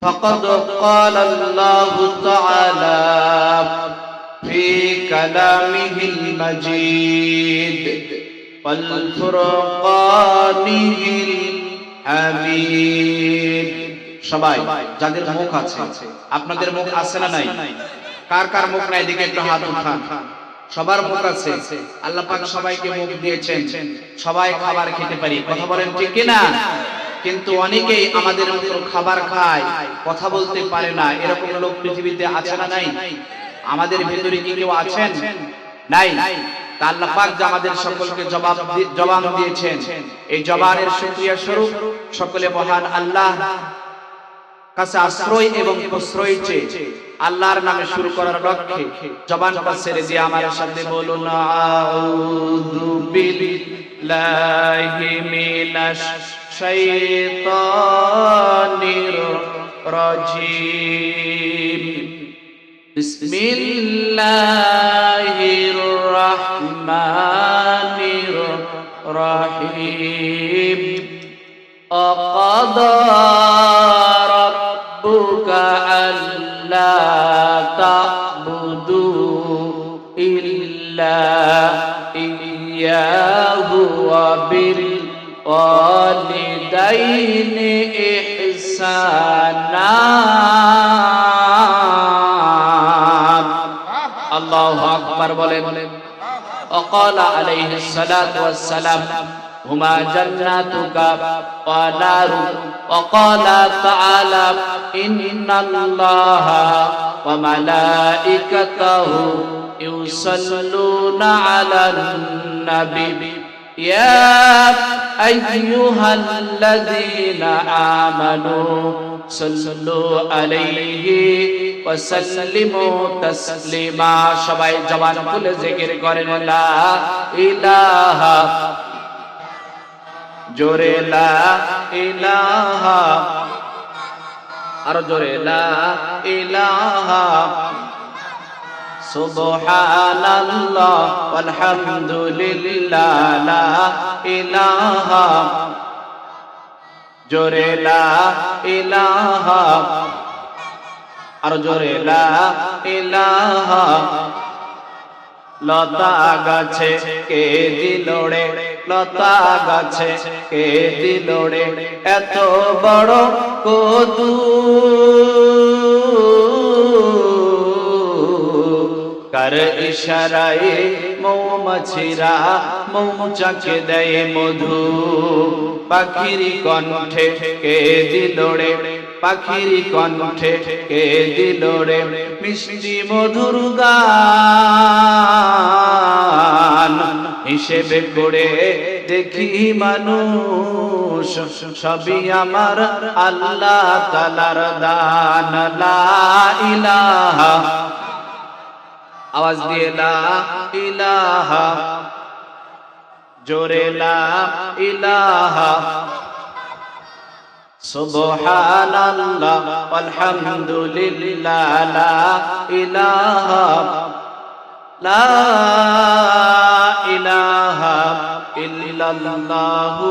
فقد قال الله تعالى في كلامه المجيد والفرقانه الحميد সবাই যাদের মুখ আছে, আপনাদের মুখ আছে না নাই? কার কার মুখ নাই দিকে একটু হাত উঠান। সবার মুখ আছে। আল্লাহ পাক সবাইকে মুখ দিয়েছেন, সবাই খাবার খেতে পারি। কথা বলেন ঠিক কি না? কিন্তু অনেকেই আমাদের মতো খাবার খায়, কথা বলতে পারে না। এরকম লোক পৃথিবীতে আছে না নাই? আমাদের ভিতরে কি কেউ আছেন? নাই। তা আল্লাহ পাক যে আমাদের সকলকে জবান দিয়েছেন, এই জবানের শুকরিয়া স্বরূপ সকলে মহান আল্লাহ কাছে আশ্রয় এবং প্রশ্রয় চেয়ে আল্লাহর নামে শুরু করার লক্ষ্যে জবানটা ছেড়ে দিয়ে আমার সাথে বলুন আউযু বিল্লাহি মিনাশ শাইতানির রাজিম। বিসমিল্লাহির রাহমানির রাহিম। আকাদা রাব্বুকা আল্লা তা'বুদু ইল্লা ইয়্যাহু ওয়া বিল ওয়ালিদাইনি ইহসানা। আল্লাহু আকবার বলেন। وقال عليه الصلاة والسلام هما جناتك ونار. وقال تعالى إن الله وملائكته يصلون على النبي يا أيها الذين آمنوا صلوا عليه وسلموا تسليما. সবাই জবান খুলে জিকির করেন লা ইলাহা, জোরে লা ইলাহা, আর জোরে লা ইলাহা, সুবহানাল্লাহ ওয়ালহামদুলিল্লাহ, লা ইলাহা, জোরে লা ইলাহা, আর জোরে লা ইলাহা। লতা গাছে কে দিলোড়ে, লতা গাছে কে দিলোড়ে এত বড় কদু, কার ইশারায় মৌমাছিরা মৌচাকে দেয় মধু। পাখির কণ্ঠে কে দিলোড়ে, পাখির কণ্ঠে কে দিলোড়ে মিষ্টি মধুর গান। হিসেবে করে দেখি মানুষ সবই আমার আল্লাহ তাআলার দান। লা ইলাহা, আওয়াজ দিয়ে লা ইলাহা, জোরে লা ইলাহা, সুবহানাল্লাহ ওয়ালহামদুলিল্লাহ, লা ইলাহা, লা ইলাহা ইল্লাল্লাহু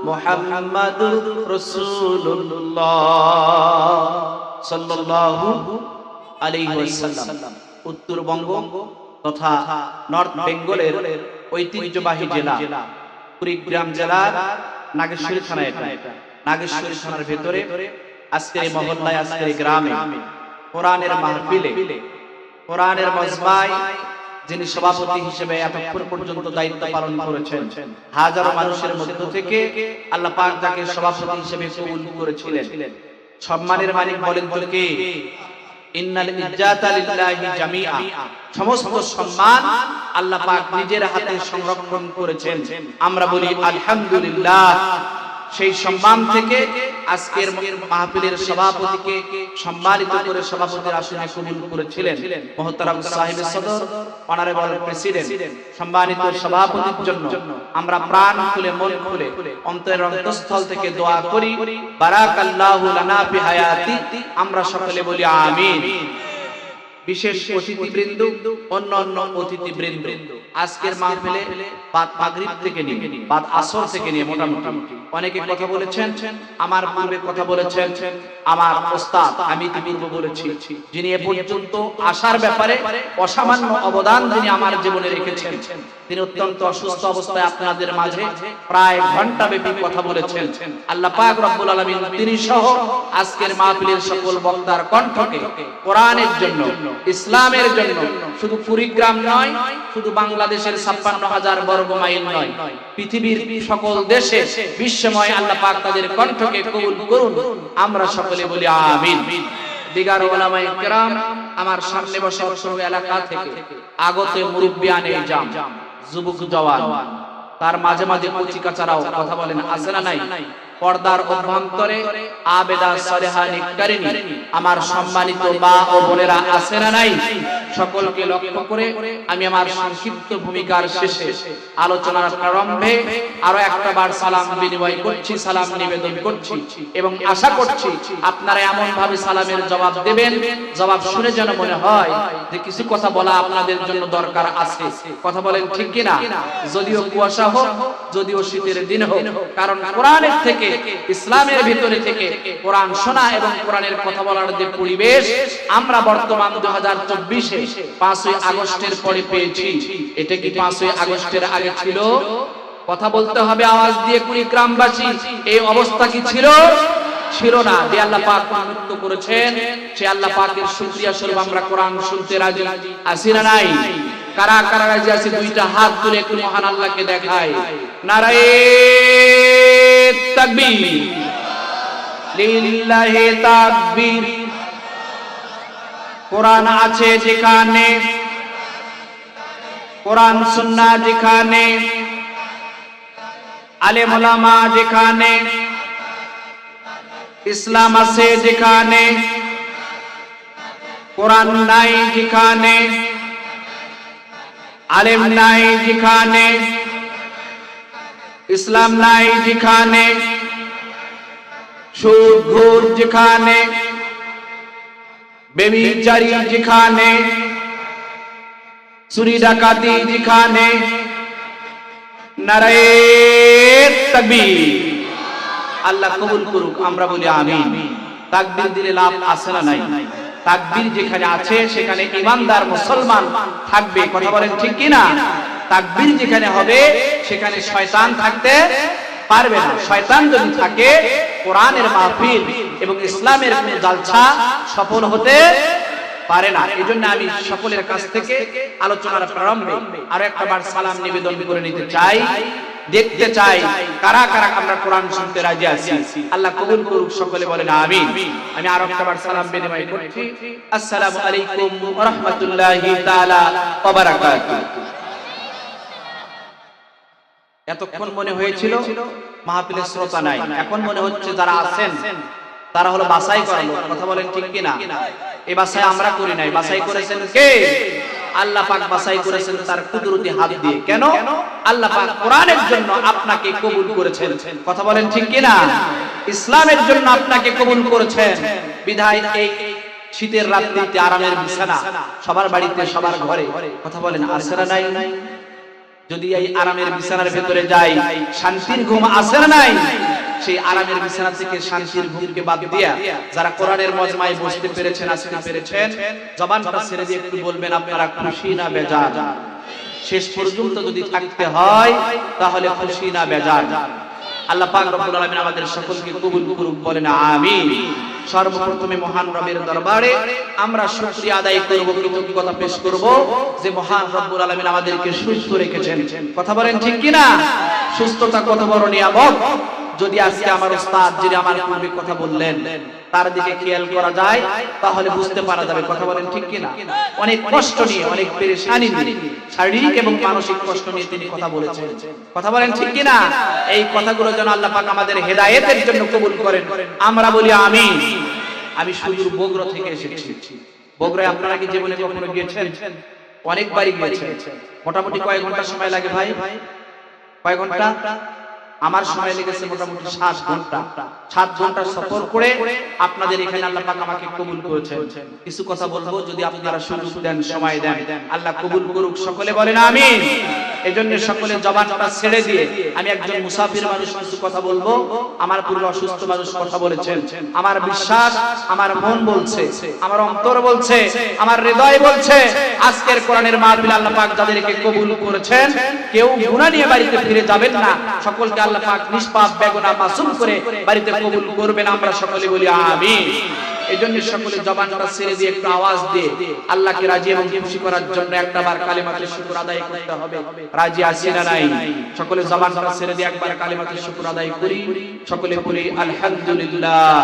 মুহাম্মাদুর রাসূলুল্লাহ সাল্লাল্লাহু আলাইহি ওয়াসাল্লাম। উত্তরবঙ্গ তথা নর্থ বেঙ্গলের ঐতিহ্যবাহী জেলা কুড়িগ্রাম জেলার নাগেশ্বরী থানা। এটা নাগেশ্বরী থানার ভেতরে আজকের এই মহল্লায়, আজকের এই গ্রামে কোরআনের মাহফিলে, কোরআনের মজমায় যিনি সভাপতি হিসেবে এতক্ষণ পর্যন্ত দায়িত্ব পালন করেছেন, হাজারো মানুষের মধ্য থেকে আল্লাহ পাক যাকে সভাপতি হিসেবে কবুল করেছিলেন, সম্মানের মালিক বলেন তো কে? ইন্নাল ইজ্জাতা লিল্লাহি জামিআ। সমস্ত সম্মান আল্লাহ পাক নিজের হাতে সংরক্ষণ করেছেন। আমরা বলি আলহামদুলিল্লাহ। সেই সম্মান থেকে আজকের মাহফিলের সভাপতিকে সম্মানিত করে সভাপতির আসনে কবুল করেছিলেন মুহতারাম সাহেব সদর, অনারেবল প্রেসিডেন্ট। সম্মানিত সভাপতির জন্য আমরা প্রাণ খুলে, মন খুলে, অন্তরের অন্তঃস্থল থেকে দোয়া করি, বারাকাল্লাহু লানা ফি হায়াতি। আমরা সকলে বলি আমিন। বিশেষ অতিথিবৃন্দ, অন্যান্য অতিথিবৃন্দ, আজকের মাহফিলে বাদ মাগরিব থেকে নিয়ে বাদ আসর থেকে নিয়ে মোটামুটি অনেকে কথা বলেছেন, আমার পূর্বে কথা বলেছেন আমার ওস্তাদ, আমি ইতিপূর্বে বলেছি, যিনি এ পর্যন্ত আসার ব্যাপারে অসামান্য অবদান যিনি আমার জীবনে রেখেছেন, তিনি অত্যন্ত অসুস্থ অবস্থায় আপনাদের মাঝে প্রায় ঘন্টাব্যাপী কথা বলেছেন। আল্লাহ পাক রব্বুল আলামিন তিনি সহ আজকের মাহফিলের সকল বক্তার কণ্ঠকে কোরআনের জন্য, ইসলামের জন্য, শুধু কুড়িগ্রাম নয়, শুধু বাংলাদেশের ৫৬,০০০ বর্গ মাইল নয়, পৃথিবীর সকল দেশে বিশ্বময় আল্লাহ পাক তাদের কণ্ঠকে কবুল করুন, আমরা সকলে বলি আমিন। দিগার ওলামায়ে কেরাম, আমার সামনে বসা অত্র এলাকা থেকে আগতে মুরব্বিয়ানে জাম, যুবক জওয়ান, তার মাঝে মাঝে কচিকাচারাও কথা বলেন, আছে না নাই? পর্দার অভ্যন্তরে আবেদা সালেহা নিকারিনী আমার সম্মানিত মা ও বোনেরা, আছে না নাই? সকলকে লক্ষ্য করে আমি আমার সংক্ষিপ্ত ভূমিকার শেষে আলোচনার প্রারম্ভে আরো একটা বার সালাম বিনিময় করছি, সালাম নিবেদন করছি এবং আশা করছি আপনারা এমন ভাবে সালামের জবাব দেবেন, জবাব শুনে যেন মনে হয় যে কিছু কথা বলা আপনাদের জন্য দরকার আছে। কথা বলেন ঠিক কিনা? যদিও কুয়াশা হোক, যদিও শীতের দিন হোক, কারণ কোরআনের থেকে, ইসলামের ভিতরে থেকে কোরআন শোনা এবং কোরআনের কথা বলার যে পরিবেশ আমরা বর্তমান 2024-এ 5ই আগস্টের পরে পেয়েছি, এটা কি 5ই আগস্টের আগে ছিল? কথা বলতে হবে আওয়াজ দিয়ে, কুড়িগ্রামবাসী, এই অবস্থা কি ছিল? ছিল না। যে আল্লাহ পাক মুক্ত করেছেন, সে আল্লাহ পাকের শুকরিয়া স্বরূপ আমরা কোরআন শুনতে রাজি আছি না নাই? কারা কারা রাজি আছে? দুইটা হাত তুলে একটু মহান আল্লাহকে দেখায়। নারায়ে তাকবীর, লিল্লাহি তাকবীর। কোরআন আছে যেখানে, কোরআন সুন্নাহ যেখানে, আলেম ওলামা যেখানে, ইসলাম আছে যেখানে, কোরআন নাই যেখানে, আলেম নাই যেখানে, ইসলাম নাই যেখানে, সুদ ঘুষ যেখানে, বেবিচারী যেখানে, চুরি ডাকাতি যেখানে, নারায়ে তাকবীর। আল্লাহ কবুল করুক, আমরা বলি আমিন। তাকবীর দিলে লাভ আছে না নাই? তাকবীর যেখানে আছে সেখানে ঈমানদার মুসলমান থাকবে। কথা বলেন ঠিক কিনা? তাকবীর যেখানে হবে সেখানে শয়তান থাকতে পারবে না। শয়তান যদি থাকে, কোরআনের মাহফিল এবং ইসলামের কোনো জালসা সফল হতে পারে না। এজন্য আমি সকলের কাছ থেকে আলোচনার প্রারম্ভে আরো একবার সালাম নিবেদন করে নিতে চাই, দেখতে চাই কারা কারা আমরা কোরআন শুনতে রাজি আছি। আল্লাহ কবুল করুক, সকলে বলেন আমিন। আমি আরো একবার সালাম বিনিময় করছি। আসসালামু আলাইকুম ওয়া রাহমাতুল্লাহি তাআলা ওয়া বারাকাতুহু। এতক্ষণ মনে হয়েছিল মাহফিলের শ্রোতা নাই, এখন মনে হচ্ছে যারা আছেন তারা হলো বাছাই করা লোক। কথা বলেন ঠিক কিনা? এই বাছাই আমরা করি নাই, বাছাই করেছেন কে? আল্লাহ পাক বাছাই করেছেন তার কুদরতি হাত দিয়ে। কেন? আল্লাহ পাক কোরআনের জন্য আপনাকে কবুল করেছেন। কথা বলেন ঠিক কিনা? ইসলামের জন্য আপনাকে কবুল করেছেন বিধায় এই শীতের রাত্রিতে আরামের বিছানা সবার বাড়িতে, সবার ঘরে। কথা বলেন আছে না নাই? যদি এই আরামের বিছানার ভেতরে যাই, শান্তির ঘুম আছে না নাই? সেই আরামের বিছানা থেকে শান্তির ঘুমকে বাদ দিয়া যারা কোরআনের মজমায় বসতে পেরেছেন, আসতে পেরেছেন, জবানটা ছেড়ে দিয়ে একটু বলবেন আপনারা খুশি না বেজার? শেষ পর্যন্ত যদি থাকতে হয় তাহলে খুশি না বেজার? আল্লাহ পাক রব্বুল আলামিন আমাদের সকলকে কবুল করুক, বলেন আমিন। সর্বপ্রথমে মহান রবের দরবারে আমরা শুকরিয়া আদায় করব, কৃতজ্ঞতা পেশ করব যে মহান রব্বুল আলামিন আমাদেরকে সুস্থ রেখেছেন। কথা বলেন ঠিক কিনা? সুস্থতা কত বড় নিয়ামত। যদি আজকে আমার ওস্তাদ যিনি আমার পূর্বে কথা বললেন তার দিকে খেয়াল করা যায় তাহলে বুঝতে পারা যাবে। কথা বলেন ঠিক কিনা? অনেক কষ্ট নিয়ে, অনেক পেরেশানি নিয়ে, শারীরিক এবং মানসিক কষ্ট নিয়ে তিনি কথা বলেছেন। কথা বলেন ঠিক কিনা? এই কথাগুলো যেন আল্লাহ পাক আমাদের হেদায়েতের জন্য কবুল করেন, আমরা বলি আমিন। আমি সুদূর বগুড়া থেকে এসেছি। বগুড়ায় আপনারা কি জীবনে কখনো গিয়েছেন? অনেকবারই গিয়েছেন। মোটামুটি কয় ঘন্টা সময় লাগে ভাই? কয় ঘন্টা? আমার সময় লেগেছে মোটামুটি 7 ঘন্টা। 7 ঘন্টা সফর করে আপনাদের এখানে আল্লাহ পাক আমাকে কবুল করেছেন। কিছু কথা বলবো, যদি আপনারা সুযোগ দেন, সময় দেন, আল্লাহ কবুল করুক। সকলে বলেন আমিন। এজন্য সকলে জবানটা ছেড়ে দিয়ে আমি একজন মুসাফির মানুষ কিছু কথা বলবো। আমার পূর্বে অসুস্থ মানুষ কথা বলেছেন। আমার বিশ্বাস, আমার মন বলছে, আমার অন্তর বলছে, আমার হৃদয় বলছে, আজকের কোরআনের মাহফিল আল্লাহ পাক যাদেরকে কবুল করেছেন, কেউ গুনাহ নিয়ে বাড়িতে ফিরে যাবেন না। সকলকে আল্লাহ পাক নিষ্পাপ বেগুনাহ মাসুম করে বাড়িতে কবুল করবেন। আমরা সকলে বলি আমিন। এজন্য সকলে জবানটা ছেড়ে দিয়ে একটু আওয়াজ দিয়ে আল্লাহকে রাজি এবং খুশি করার জন্য একবার কালিমাতুল শুকর আদায় করতে হবে। রাজি আছি না নাই? সকলে জবানটা ছেড়ে দিয়ে একবার কালিমাতুল শুকর আদায় করি। সকলে বলি আলহামদুলিল্লাহ।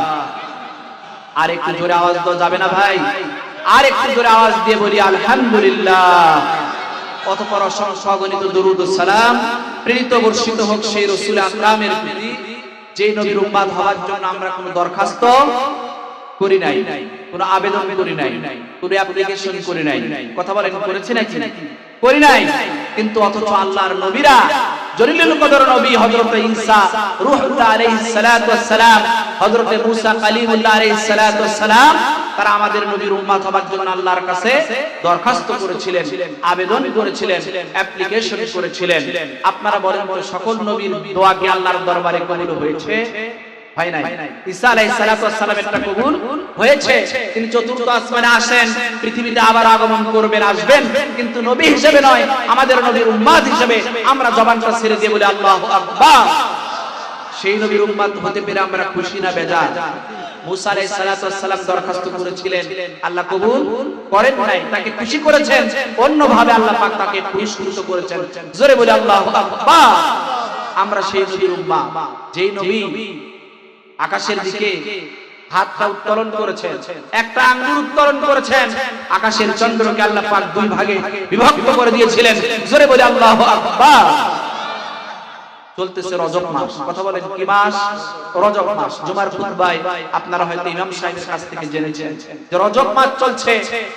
আর একটু জোরে আওয়াজ দাও যাবে না ভাই? আর একটু জোরে আওয়াজ দিয়ে বলি আলহামদুলিল্লাহ। অতঃপর অগণিত দরুদ ও সালাম প্রেরিত বর্ষিত হোক সেই রাসূল আকরামের প্রতি, যে নবীর উম্মত হওয়ার জন্য আমরা কোনো দরখাস্ত করি নাই, কোনো আবেদন করি নাই, কোনো অ্যাপ্লিকেশন করি নাই। কথা বলেন, করেছি নাকি? করি নাই। কিন্তু অথচ আল্লাহর নবীরা, জলিলুল কদর নবী হযরত ঈসা রূহুল্লাহ আলাইহিস সালাতু ওয়াস সালাম, হযরত মুসা কালিমুল্লাহ আলাইহিস সালাতু ওয়াস সালাম, তারা আমাদের নবীর উম্মত হওয়ার জন্য আল্লাহর কাছে দরখাস্ত করেছিলেন, আবেদন করেছিলেন, অ্যাপ্লিকেশন করেছিলেন। আপনারা বলেন তো সকল নবীর দোয়া কি আল্লাহর দরবারে কবুল হয়েছে? হয় নাই। ঈসা আলাইহিস সালাতু ওয়াস সালামেরটা কবুল হয়েছে। তিনি চতুর্থ আসমানে আসেন, পৃথিবীতে আবার আগমন করবেন, আসবেন, কিন্তু নবী হিসেবে নয়, আমাদের নবীর উম্মত হিসেবে আমরা জবানটা ছেড়ে দিয়ে বলি আল্লাহু আকবার। সেই নবীর উম্মত হতে পেরে আমরা খুশি না বেজার? মুসা আলাইহিস সালাতু ওয়াস সালাম দরখাস্ত করেছিলেন, আল্লাহ কবুল করেন নাই, তাকে খুশি করেছেন, অন্যভাবে আল্লাহ পাক তাকে পুরস্কৃত করেছেন। জোরে বলি আল্লাহু আকবার। আমরা সেই নবীর উম্মত, যেই নবী আকাশের দিকে হাতটা উত্তোলন করেছেন, একটা আঙ্গুল উত্তোলন করেছেন, আকাশের চন্দ্রকে আল্লাহ পাক দুই ভাগে বিভক্ত করে দিয়েছিলেন। জোরে বলি আল্লাহু আকবার। চলতেছে রজব মাস। কথা বলেন কি মাস? রজব মাস। জুমার খুতবায় আপনারা হয়তো ইমাম সাহেবের কাছ থেকে জেনেছেন যে রজব মাস চলছে।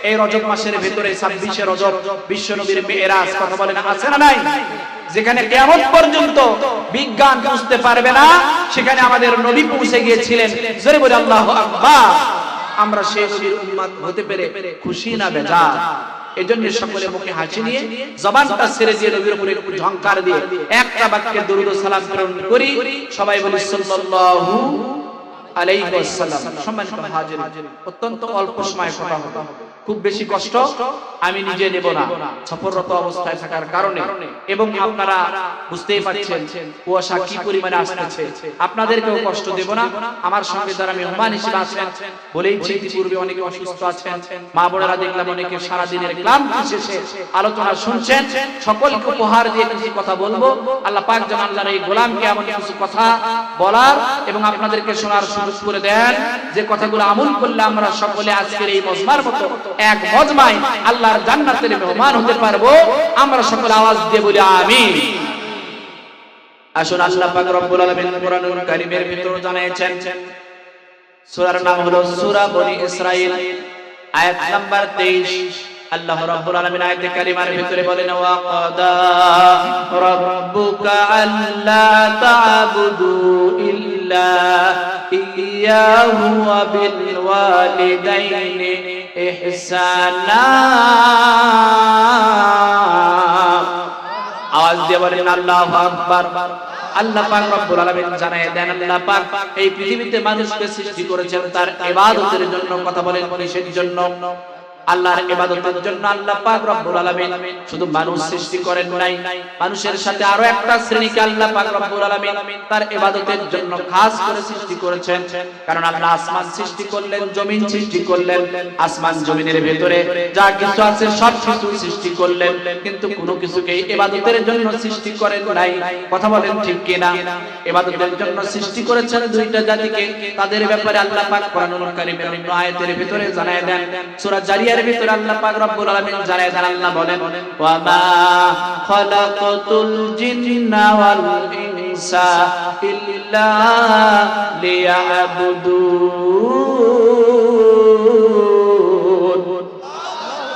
এই রজব মাসের ভিতরে 26শে রজব বিশ্ব নবীর মেরাজ। কথা বলেন আছে না নাই? যেখানে কিয়ামত পর্যন্ত বিজ্ঞান বুঝতে পারবে না, সেখানে আমাদের নবী পৌঁছে গিয়েছিলেন। জোরে বলি আল্লাহু আকবার। আমরা সেই নবীর উম্মত হতে পেরে খুশি না বেজার? এজন্য সকলে মুখে হাসি নিয়ে জবানটা ছেড়ে দিয়ে নবীর উপরে একটু ঝংকার দিয়ে একটা বাক্যে দরুদ ও সালাম প্রেরণ করি। সবাই বলি সাল্লাল্লাহু আলাইহি ওয়াসাল্লাম। সম্মানিত হাজিরিন, অত্যন্ত অল্প সময় কথা হবে, খুব বেশি কষ্ট আমি নিজে নেব না, সফররত অবস্থায় থাকার কারণে। এবং আপনারা বুঝতেই পারছেন কুয়াশা কি পরিমাণে আসছে, আপনাদেরকেও কষ্ট দেব না। আমার সঙ্গে যারা মেহমান হিসেবে আছেন, বলেইছি ইতিপূর্বে অনেকে অসুস্থ আছেন, মা বোনেরা দেখলাম অনেকে সারাদিনের ক্লান্তি শেষে আলোচনা শুনছেন। সকলকে উপহার দিয়ে কিছু কথা বলবো। আল্লাহ পাক যেন আল্লাহর এই গোলামকে এমন কিছু কথা বলার এবং আপনাদেরকে শোনার সুযোগ করে দেন, যে কথাগুলো আমল করলে আমরা সকলে আজকের এই মজমার মতো এক মজমায় আল্লাহর জান্নাতের মেহমান হতে পারবো। আমরা সকলে আওয়াজ দিয়ে বলি আমিন। আসুন, আল্লাহ পাক রব্বুল আলামিন কোরআনুল কারীমের ভিতর জানিয়েছেন, সূরার নাম হলো সূরা বনি ইসরাইল, আয়াত নাম্বার 23। আল্লাহ রাব্বুল আলামিন আয়াতে কারিমার ভিতরে বলেন, ওয়া কাদা রাব্বুকা আল্লা তা'বুদু ইল্লা ইয়্যাহু ওয়া বিল ওয়ালিদাইনি ইহসানা। আওয়াজ দিয়ে বলেন আল্লাহু আকবার। আল্লাহ পাক রব্বুল আলামিন জানায় দেন, আল্লাহ পাক এই পৃথিবীতে মানুষকে সৃষ্টি করেছেন তার ইবাদতের জন্য। কথা বলেন কিসের জন্য? আল্লাহর ইবাদতের জন্য। আল্লাহ পাক রব্বুল আলামিন শুধু মানুষ সৃষ্টি করেন নাই, মানুষের সাথে আরো একটা শ্রেণীকে আল্লাহ পাক রব্বুল আলামিন তার ইবাদতের জন্য খাস করে সৃষ্টি করেছেন। কারণ আল্লাহ আসমান সৃষ্টি করলেন, জমিন সৃষ্টি করলেন, আসমান জমিনের ভিতরে যা কিছু আছে সব কিছু সৃষ্টি করলেন, কিন্তু কোনো কিছুকে ইবাদতের জন্য সৃষ্টি করেন নাই। কথা বলেন ঠিক কি না? ইবাদতের জন্য সৃষ্টি করেছেন দুইটা জাতিকে। তাদের ব্যাপারে আল্লাহ পাক কোরআনুল কারীমের অন্য আয়াতের ভিতরে জানায় দেন। সূরা জারিয়ার ভিতরে আল্লাহ পাক রব্বুল আলামিন জানায় দেন, আল্লাহ বলেন, ওয়া মা খালাকাতুল জিন্না ওয়াল ইনসা ইল্লা লিয়াবুদুন।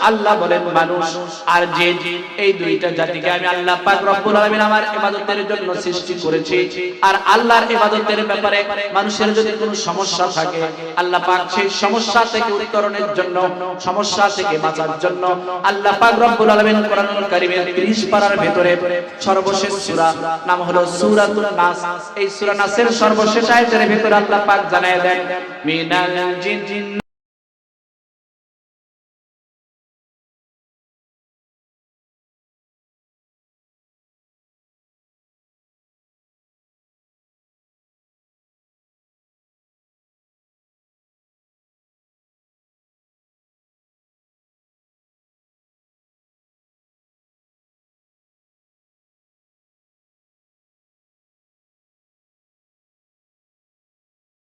আল্লাহ বলেন মানুষ আর জিন, এই দুইটা জাতিকে আমি আল্লাহ পাক রব্বুল আলামিন আমার ইবাদতের জন্য সৃষ্টি করেছি। আর আল্লাহর ইবাদতের ব্যাপারে মানুষের যদি কোনো সমস্যা থাকে, আল্লাহ পাক সেই সমস্যা থেকে উত্তরণের জন্য, সমস্যা থেকে বাঁচার জন্য আল্লাহ পাক রব্বুল আলামিন কোরআনুল কারীমের 30 পারার ভিতরে সর্বশেষ সূরা নাম হলো সূরাতুন নাস। এই সূরা নাসের সর্বশেষ আয়াতের ভিতরে আল্লাহ পাক জানায় দেন মিনাল জিন